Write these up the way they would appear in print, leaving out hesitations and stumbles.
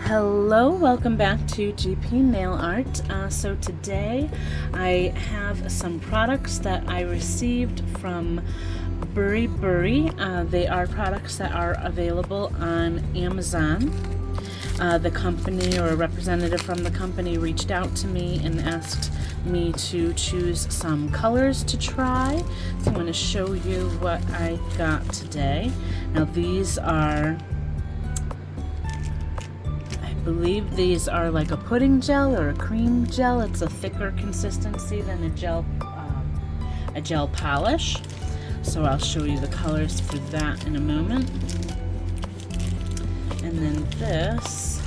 Hello, welcome back to GP Nail Art. So today I have some products that I received from Buri Buri. They are products that are available on Amazon. The company or a representative from the company reached out to me and asked me to choose some colors to try. So I'm going to show you what I got today. Now these are, I believe these are like a pudding gel or a cream gel. It's a thicker consistency than a gel polish. So I'll show you the colors for that in a moment. And then this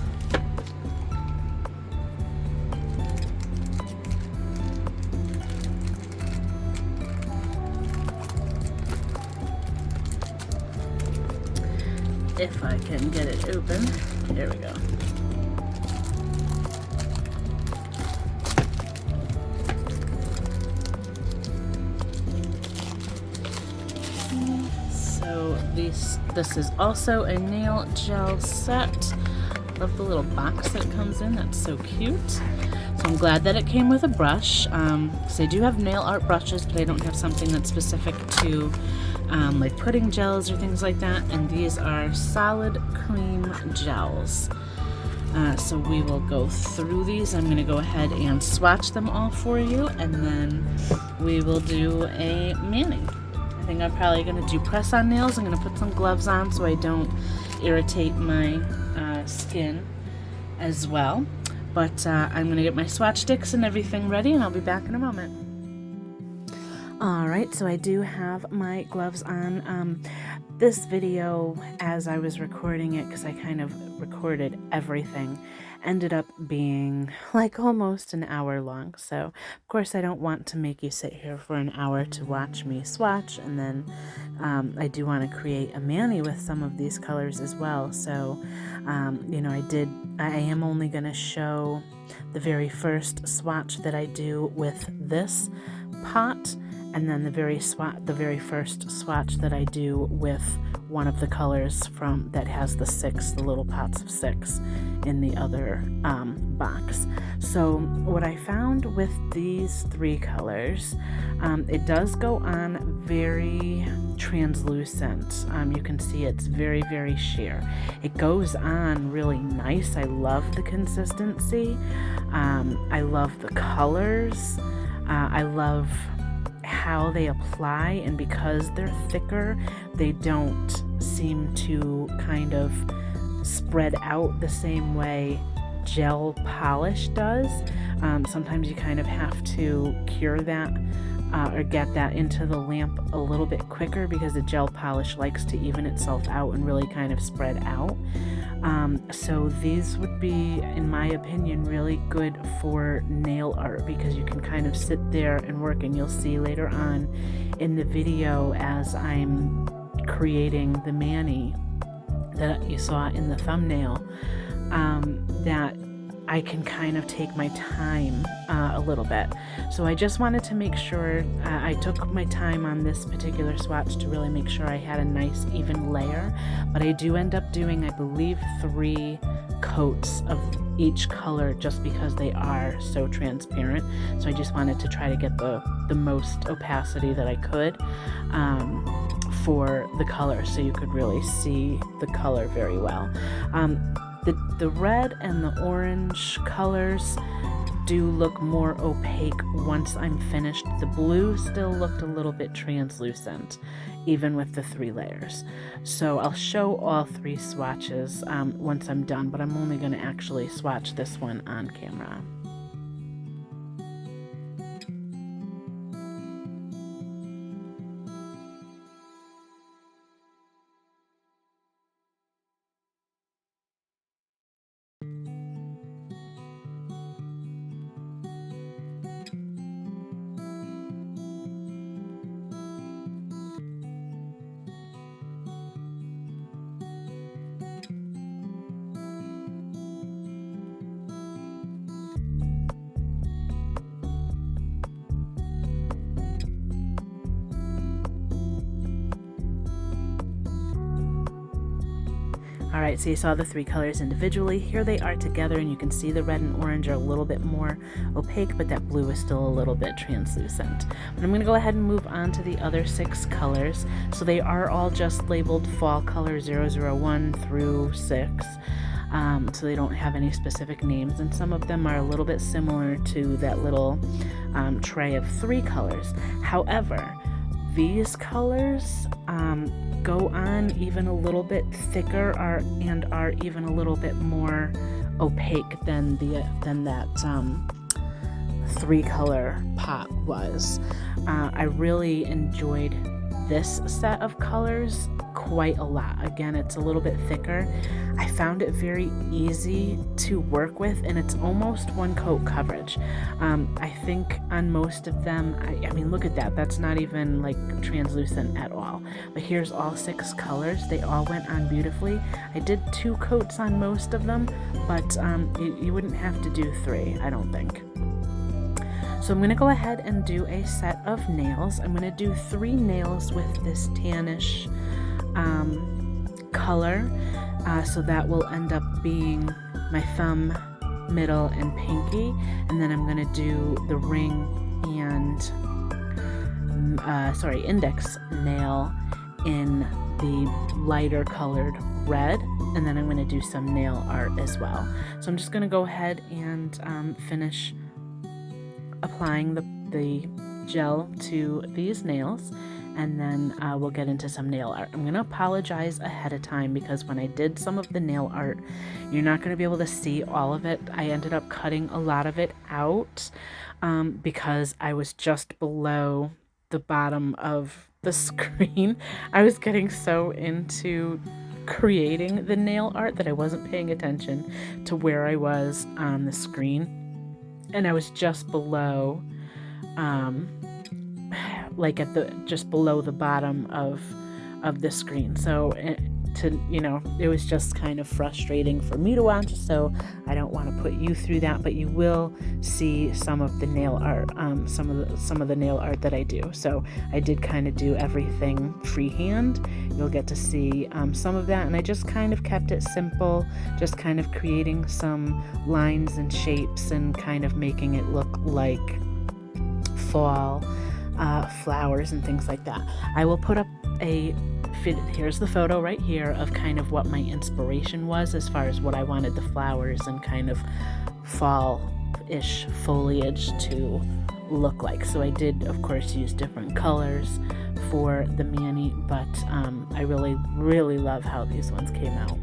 if I can get it open. There we go. So this is also a nail gel set. Love the little box that it comes in. That's so cute. So I'm glad that it came with a brush. So I do have nail art brushes, but I don't have something that's specific to like pudding gels or things like that. And these are solid cream gels. So we will go through these. I'm going to go ahead and swatch them all for you, and then we will do a mani. I think I'm probably going to do press-on nails. I'm going to put some gloves on so I don't irritate my skin as well. But I'm going to get my swatch sticks and everything ready, and I'll be back in a moment. Alright, so I do have my gloves on. This video, as I was recording it, because I kind of recorded everything, ended up being like almost an hour long. So, of course, I don't want to make you sit here for an hour to watch me swatch, and then I do want to create a mani with some of these colors as well. So, you know, I am only going to show the very first swatch that I do with this pot, and then the very first swatch that I do with one of the colors from that has the little pots of 6 in the other box. So what I found with these 3 colors, it does go on very translucent. You can see it's very, very sheer. It goes on really nice. I love the consistency. I love the colors. I love how they apply, and because they're thicker, they don't seem to kind of spread out the same way gel polish does. Sometimes you kind of have to cure that or get that into the lamp a little bit quicker, because the gel polish likes to even itself out and really kind of spread out. So these would be, in my opinion, really good for nail art, because you can kind of sit there and work, and you'll see later on in the video as I'm creating the mani that you saw in the thumbnail, that I can kind of take my time a little bit. So I just wanted to make sure I took my time on this particular swatch to really make sure I had a nice even layer. But I do end up doing, I believe, 3 coats of each color, just because they are so transparent. So I just wanted to try to get the most opacity that I could for the color, so you could really see the color very well. The red and the orange colors do look more opaque once I'm finished. The blue still looked a little bit translucent, even with the 3 layers. So I'll show all 3 swatches once I'm done, but I'm only going to actually swatch this one on camera. All right, so you saw the three colors individually. Here they are together, and you can see the red and orange are a little bit more opaque, but that blue is still a little bit translucent. But I'm going to go ahead and move on to the other 6 colors. So they are all just labeled fall color 001 through 6. So they don't have any specific names, and some of them are a little bit similar to that little tray of 3 colors. However, these colors go on even a little bit thicker and are even a little bit more opaque than that 3 color pot was. I really enjoyed this set of colors quite a lot. Again, it's a little bit thicker. I found it very easy to work with, and it's almost one coat coverage. I think on most of them, I mean, look at that. That's not even like translucent at all. But here's all 6 colors. They all went on beautifully. I did 2 coats on most of them, but you wouldn't have to do 3, I don't think. So I'm going to go ahead and do a set of nails. I'm going to do 3 nails with this tannish color. So that will end up being my thumb, middle, and pinky. And then I'm going to do the ring and, index nail in the lighter colored red. And then I'm going to do some nail art as well. So I'm just going to go ahead and finish applying the gel to these nails, and then we'll get into some nail art. I'm going to apologize ahead of time because when I did some of the nail art, you're not going to be able to see all of it. I ended up cutting a lot of it out because I was just below the bottom of the screen. I was getting so into creating the nail art that I wasn't paying attention to where I was on the screen. And I was just below, just below the bottom of the screen. So it was just kind of frustrating for me to watch. So I don't want to put you through that, but you will see some of the nail art, some of the nail art that I do. So I did kind of do everything freehand. You'll get to see some of that, and I just kind of kept it simple, just kind of creating some lines and shapes and kind of making it look like fall flowers and things like that. I will put up here's the photo right here of kind of what my inspiration was as far as what I wanted the flowers and kind of fall-ish foliage to look like. So I did, of course, use different colors for the mani, but I really, really love how these ones came out.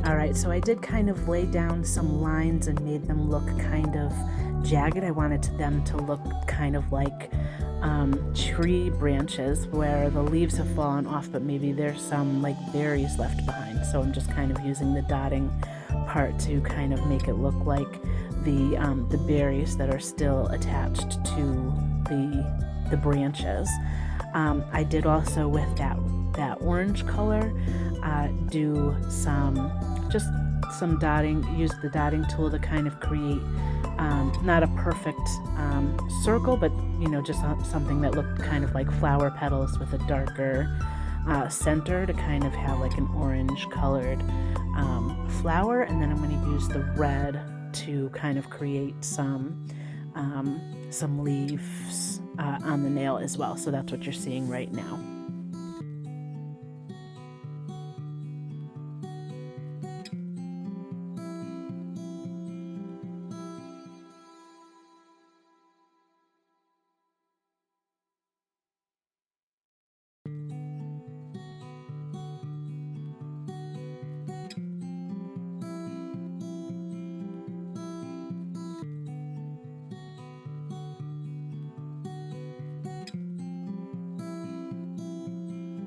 Alright, so I did kind of lay down some lines and made them look kind of jagged. I wanted them to look kind of like tree branches where the leaves have fallen off, but maybe there's some like berries left behind. So I'm just kind of using the dotting part to kind of make it look like the berries that are still attached to the branches. I did also with that orange color do some dotting, use the dotting tool to kind of create not a perfect circle, but just something that looked kind of like flower petals with a darker center to kind of have like an orange colored flower. And then I'm going to use the red to kind of create some leaves on the nail as well. So that's what you're seeing right now.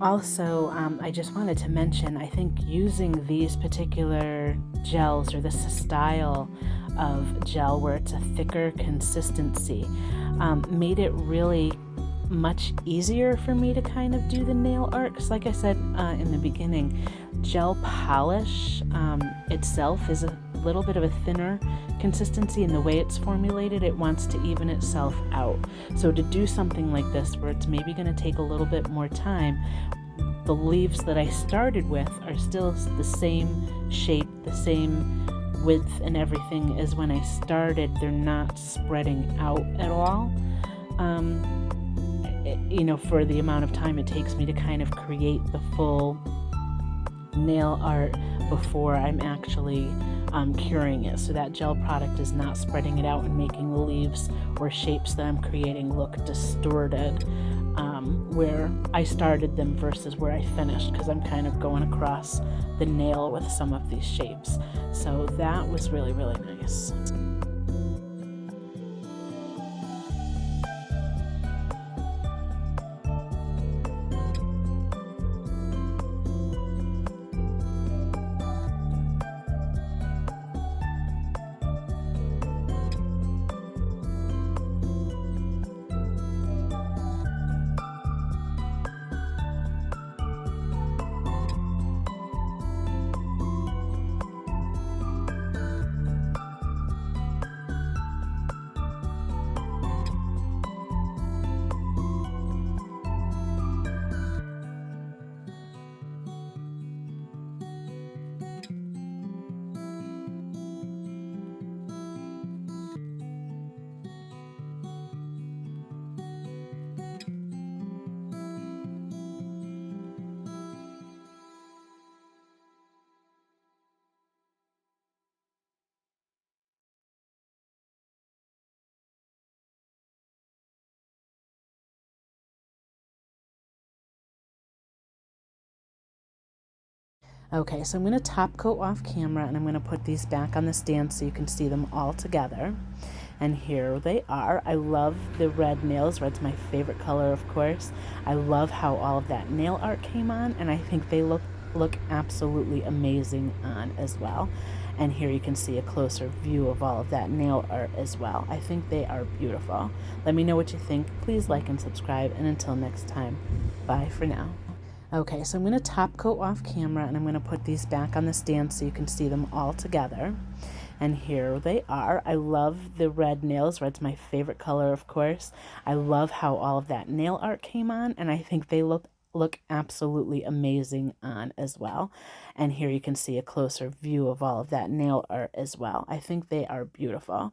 Also, I just wanted to mention, I think using these particular gels or this style of gel where it's a thicker consistency made it really much easier for me to kind of do the nail art. Because like I said in the beginning, gel polish itself is little bit of a thinner consistency in the way it's formulated. It wants to even itself out. So to do something like this where it's maybe going to take a little bit more time, the leaves that I started with are still the same shape, the same width and everything as when I started. They're not spreading out at all. For the amount of time it takes me to kind of create the full nail art before I'm actually curing it. So that gel product is not spreading it out and making the leaves or shapes that I'm creating look distorted where I started them versus where I finished, because I'm kind of going across the nail with some of these shapes. So that was really, really nice. Okay, so I'm going to top coat off camera, and I'm going to put these back on the stand so you can see them all together. And here they are. I love the red nails. Red's my favorite color, of course. I love how all of that nail art came on, and I think they look absolutely amazing on as well. And here you can see a closer view of all of that nail art as well. I think they are beautiful. Let me know what you think. Please like and subscribe, and until next time, bye for now. Okay, so I'm going to top coat off camera, and I'm going to put these back on the stand so you can see them all together. And here they are. I love the red nails. Red's my favorite color, of course. I love how all of that nail art came on, and I think they look absolutely amazing on as well. And here you can see a closer view of all of that nail art as well. I think they are beautiful.